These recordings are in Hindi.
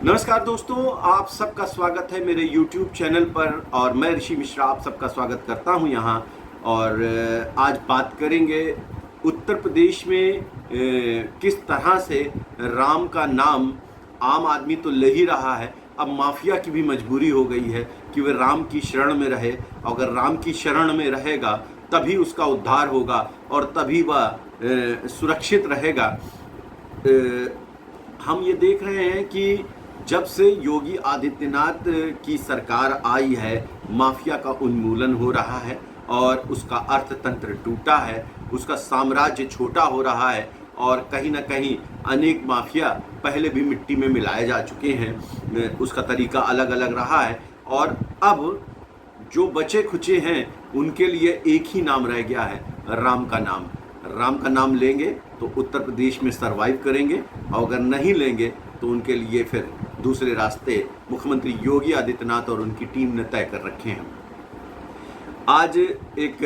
नमस्कार दोस्तों, आप सबका स्वागत है मेरे YouTube चैनल पर और मैं ऋषि मिश्रा आप सबका स्वागत करता हूं यहां। और आज बात करेंगे उत्तर प्रदेश में किस तरह से राम का नाम आम आदमी तो ले ही रहा है, अब माफिया की भी मजबूरी हो गई है कि वह राम की शरण में रहे। अगर राम की शरण में रहेगा तभी उसका उद्धार होगा और तभी वह सुरक्षित रहेगा। हम ये देख रहे हैं कि जब से योगी आदित्यनाथ की सरकार आई है, माफिया का उन्मूलन हो रहा है और उसका अर्थतंत्र टूटा है, उसका साम्राज्य छोटा हो रहा है और कहीं ना कहीं अनेक माफिया पहले भी मिट्टी में मिलाए जा चुके हैं, उसका तरीका अलग अलग रहा है। और अब जो बचे खुचे हैं उनके लिए एक ही नाम रह गया है, राम का नाम। राम का नाम लेंगे तो उत्तर प्रदेश में सरवाइव करेंगे और अगर नहीं लेंगे तो उनके लिए फिर दूसरे रास्ते मुख्यमंत्री योगी आदित्यनाथ और उनकी टीम ने तय कर रखे हैं। आज एक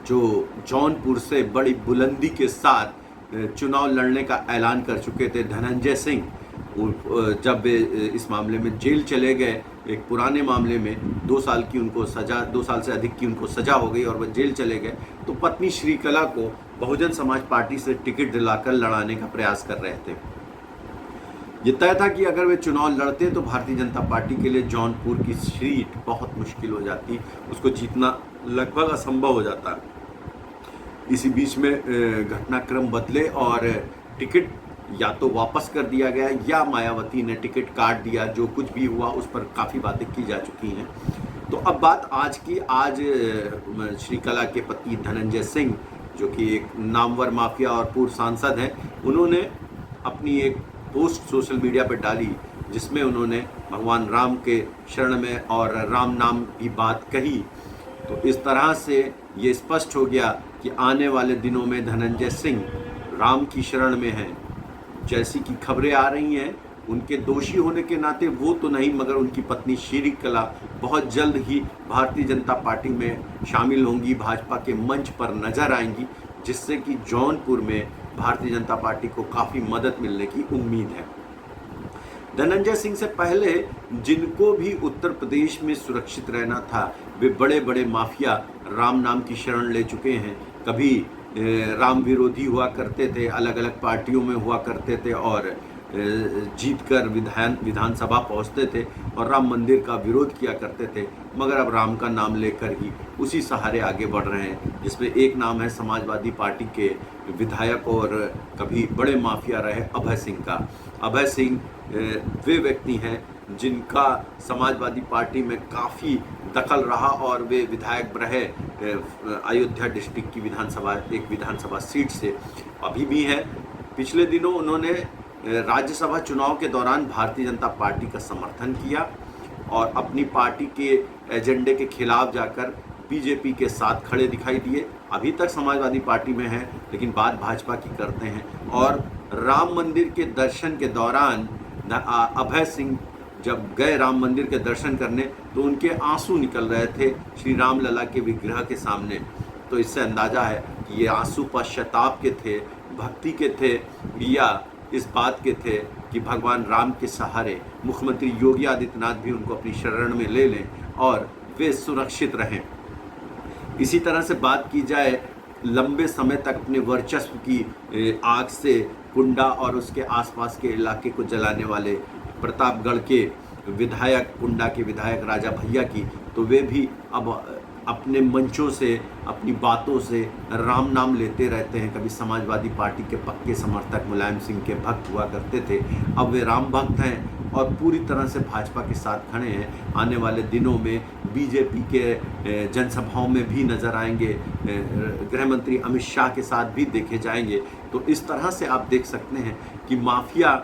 जो जौनपुर से बड़ी बुलंदी के साथ चुनाव लड़ने का ऐलान कर चुके थे धनंजय सिंह, जब इस मामले में जेल चले गए, एक पुराने मामले में 2 साल की उनको सज़ा, 2 साल से अधिक की उनको सज़ा हो गई और वह जेल चले गए, तो पत्नी श्रीकला को बहुजन समाज पार्टी से टिकट दिलाकर लड़ाने का प्रयास कर रहे थे। ये तय था कि अगर वे चुनाव लड़ते तो भारतीय जनता पार्टी के लिए जौनपुर की सीट बहुत मुश्किल हो जाती, उसको जीतना लगभग असंभव हो जाता। इसी बीच में घटनाक्रम बदले और टिकट या तो वापस कर दिया गया या मायावती ने टिकट काट दिया। जो कुछ भी हुआ उस पर काफ़ी बातें की जा चुकी हैं। तो अब बात आज की, आज श्रीकला के पति धनंजय सिंह, जो कि एक नामवर माफिया और पूर्व सांसद हैं, उन्होंने अपनी एक पोस्ट सोशल मीडिया पर डाली जिसमें उन्होंने भगवान राम के शरण में और राम नाम की बात कही। तो इस तरह से ये स्पष्ट हो गया कि आने वाले दिनों में धनंजय सिंह राम की शरण में हैं। जैसी कि खबरें आ रही हैं, उनके दोषी होने के नाते वो तो नहीं, मगर उनकी पत्नी श्रीकला बहुत जल्द ही भारतीय जनता पार्टी में शामिल होंगी, भाजपा के मंच पर नजर आएंगी, जिससे कि जौनपुर में भारतीय जनता पार्टी को काफ़ी मदद मिलने की उम्मीद है। धनंजय सिंह से पहले जिनको भी उत्तर प्रदेश में सुरक्षित रहना था, वे बड़े बड़े माफिया राम नाम की शरण ले चुके हैं। कभी राम विरोधी हुआ करते थे, अलग अलग पार्टियों में हुआ करते थे और जीतकर विधानसभा पहुंचते थे और राम मंदिर का विरोध किया करते थे, मगर अब राम का नाम लेकर ही उसी सहारे आगे बढ़ रहे हैं, जिसमें एक नाम है समाजवादी पार्टी के विधायक और कभी बड़े माफिया रहे अभय सिंह का। अभय सिंह वे व्यक्ति हैं जिनका समाजवादी पार्टी में काफ़ी दखल रहा और वे विधायक रहे अयोध्या डिस्ट्रिक्ट की एक विधानसभा सीट से, अभी भी हैं। पिछले दिनों उन्होंने राज्यसभा चुनाव के दौरान भारतीय जनता पार्टी का समर्थन किया और अपनी पार्टी के एजेंडे के खिलाफ जाकर बीजेपी के साथ खड़े दिखाई दिए। अभी तक समाजवादी पार्टी में हैं लेकिन बात भाजपा की करते हैं। और राम मंदिर के दर्शन के दौरान अभय सिंह जब गए राम मंदिर के दर्शन करने तो उनके आंसू निकल रहे थे श्री राम लला के विग्रह के सामने। तो इससे अंदाजा है कि ये आंसू पश्चाताप के थे, भक्ति के थे, या इस बात के थे कि भगवान राम के सहारे मुख्यमंत्री योगी आदित्यनाथ भी उनको अपनी शरण में ले लें और वे सुरक्षित रहें। इसी तरह से बात की जाए, लंबे समय तक अपने वर्चस्व की आग से कुंडा और उसके आसपास के इलाके को जलाने वाले प्रतापगढ़ के विधायक, कुंडा के विधायक राजा भैया की, तो वे भी अब अपने मंचों से, अपनी बातों से राम नाम लेते रहते हैं। कभी समाजवादी पार्टी के पक्के समर्थक मुलायम सिंह के भक्त हुआ करते थे, अब वे राम भक्त हैं और पूरी तरह से भाजपा के साथ खड़े हैं। आने वाले दिनों में बीजेपी के जनसभाओं में भी नजर आएंगे, गृह मंत्री अमित शाह के साथ भी देखे जाएंगे। तो इस तरह से आप देख सकते हैं कि माफिया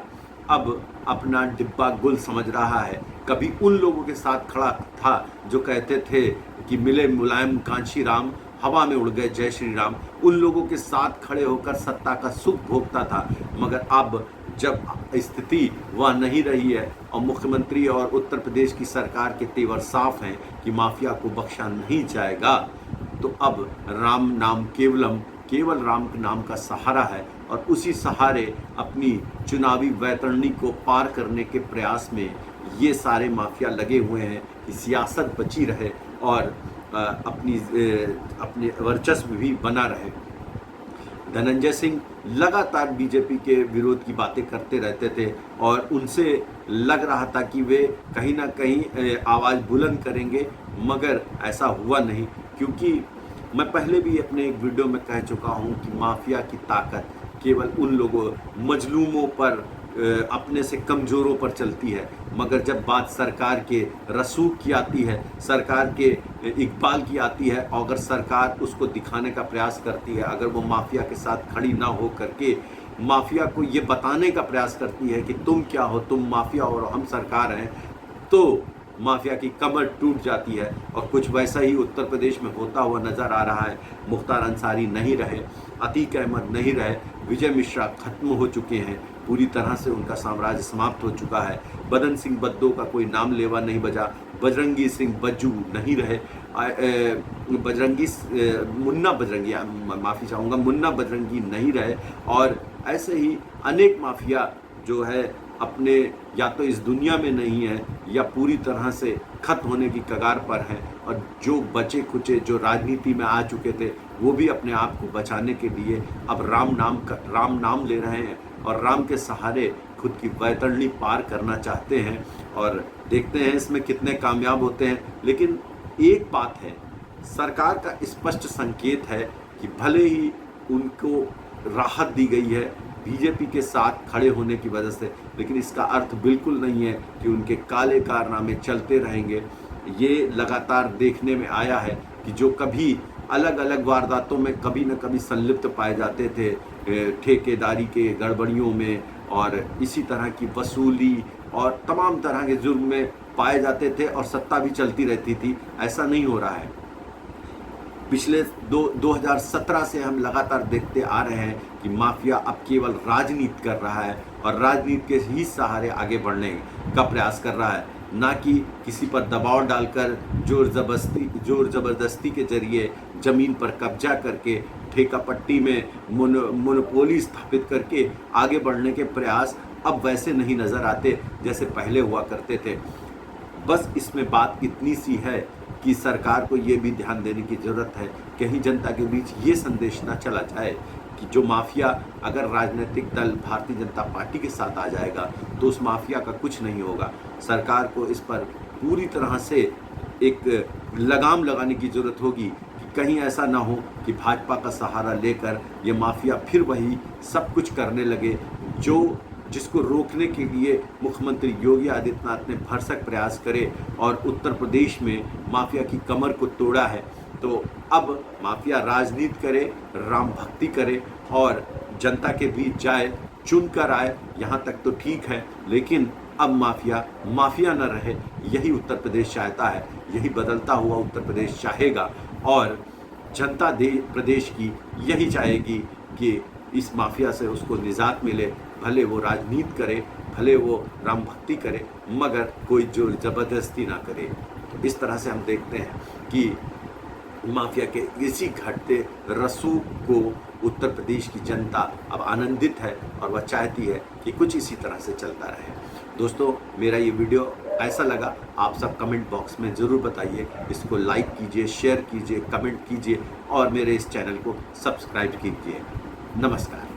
अब अपना डिब्बा गुल समझ रहा है। कभी उन लोगों के साथ खड़ा था जो कहते थे कि मिले मुलायम कांची राम, हवा में उड़ गए जय श्री राम, उन लोगों के साथ खड़े होकर सत्ता का सुख भोगता था। मगर अब जब स्थिति वह नहीं रही है और मुख्यमंत्री और उत्तर प्रदेश की सरकार के तेवर साफ हैं कि माफिया को बख्शा नहीं जाएगा, तो अब राम नाम केवलम केवल राम के नाम का सहारा है और उसी सहारे अपनी चुनावी वैतरणी को पार करने के प्रयास में ये सारे माफिया लगे हुए हैं कि सियासत बची रहे और अपने वर्चस्व भी बना रहे। धनंजय सिंह लगातार बीजेपी के विरोध की बातें करते रहते थे और उनसे लग रहा था कि वे कहीं ना कहीं आवाज़ बुलंद करेंगे, मगर ऐसा हुआ नहीं, क्योंकि मैं पहले भी अपने एक वीडियो में कह चुका हूं कि माफिया की ताकत केवल उन लोगों मजलूमों पर, अपने से कमज़ोरों पर चलती है, मगर जब बात सरकार के रसूख की आती है, सरकार के इकबाल की आती है, और अगर सरकार उसको दिखाने का प्रयास करती है, अगर वो माफिया के साथ खड़ी ना हो करके माफिया को ये बताने का प्रयास करती है कि तुम क्या हो, तुम माफिया हो और हम सरकार हैं, तो माफिया की कमर टूट जाती है। और कुछ वैसा ही उत्तर प्रदेश में होता हुआ नज़र आ रहा है। मुख्तार अंसारी नहीं रहे, अतीक अहमद नहीं रहे, विजय मिश्रा खत्म हो चुके हैं, पूरी तरह से उनका साम्राज्य समाप्त हो चुका है। बदन सिंह बद्दो का कोई नाम लेवा नहीं बजा, बजरंगी सिंह बज्जू नहीं रहे, मुन्ना बजरंगी नहीं रहे, और ऐसे ही अनेक माफिया जो है अपने या तो इस दुनिया में नहीं है या पूरी तरह से खत्म होने की कगार पर हैं, और जो बचे खुचे जो राजनीति में आ चुके थे वो भी अपने आप को बचाने के लिए अब राम नाम ले रहे हैं और राम के सहारे खुद की वैतरणी पार करना चाहते हैं, और देखते हैं इसमें कितने कामयाब होते हैं। लेकिन एक बात है, सरकार का स्पष्ट संकेत है कि भले ही उनको राहत दी गई है बीजेपी के साथ खड़े होने की वजह से, लेकिन इसका अर्थ बिल्कुल नहीं है कि उनके काले कारनामे चलते रहेंगे। ये लगातार देखने में आया है कि जो कभी अलग अलग वारदातों में कभी न कभी संलिप्त पाए जाते थे, ठेकेदारी के गड़बड़ियों में और इसी तरह की वसूली और तमाम तरह के जुर्म में पाए जाते थे और सत्ता भी चलती रहती थी, ऐसा नहीं हो रहा है। पिछले 2017 से हम लगातार देखते आ रहे हैं कि माफिया अब केवल राजनीति कर रहा है और राजनीति के ही सहारे आगे बढ़ने का प्रयास कर रहा है, ना कि किसी पर दबाव डालकर जोर ज़बरदस्ती के जरिए ज़मीन पर कब्जा करके ठेका पट्टी में मोनोपोली स्थापित करके आगे बढ़ने के प्रयास अब वैसे नहीं नज़र आते जैसे पहले हुआ करते थे। बस इसमें बात इतनी सी है कि सरकार को ये भी ध्यान देने की ज़रूरत है, कहीं जनता के बीच ये संदेश ना चला जाए कि जो माफिया अगर राजनीतिक दल भारतीय जनता पार्टी के साथ आ जाएगा तो उस माफिया का कुछ नहीं होगा। सरकार को इस पर पूरी तरह से एक लगाम लगाने की ज़रूरत होगी कि कहीं ऐसा ना हो कि भाजपा का सहारा लेकर ये माफिया फिर वही सब कुछ करने लगे जिसको रोकने के लिए मुख्यमंत्री योगी आदित्यनाथ ने भरसक प्रयास करे और उत्तर प्रदेश में माफिया की कमर को तोड़ा है। तो अब माफिया राजनीति करे, राम भक्ति करे और जनता के बीच जाए, चुन कर आए, यहाँ तक तो ठीक है, लेकिन अब माफिया न रहे, यही उत्तर प्रदेश चाहता है, यही बदलता हुआ उत्तर प्रदेश चाहेगा और जनता प्रदेश की यही चाहेगी कि इस माफिया से उसको निजात मिले, भले वो राजनीति करे, भले वो राम भक्ति करे, मगर कोई जोर ज़बरदस्ती ना करे। तो इस तरह से हम देखते हैं कि माफिया के इसी घटते रसूख को उत्तर प्रदेश की जनता अब आनंदित है और वह चाहती है कि कुछ इसी तरह से चलता रहे। दोस्तों, मेरा ये वीडियो ऐसा लगा आप सब कमेंट बॉक्स में ज़रूर बताइए, इसको लाइक कीजिए, शेयर कीजिए, कमेंट कीजिए और मेरे इस चैनल को सब्सक्राइब कीजिए। नमस्कार।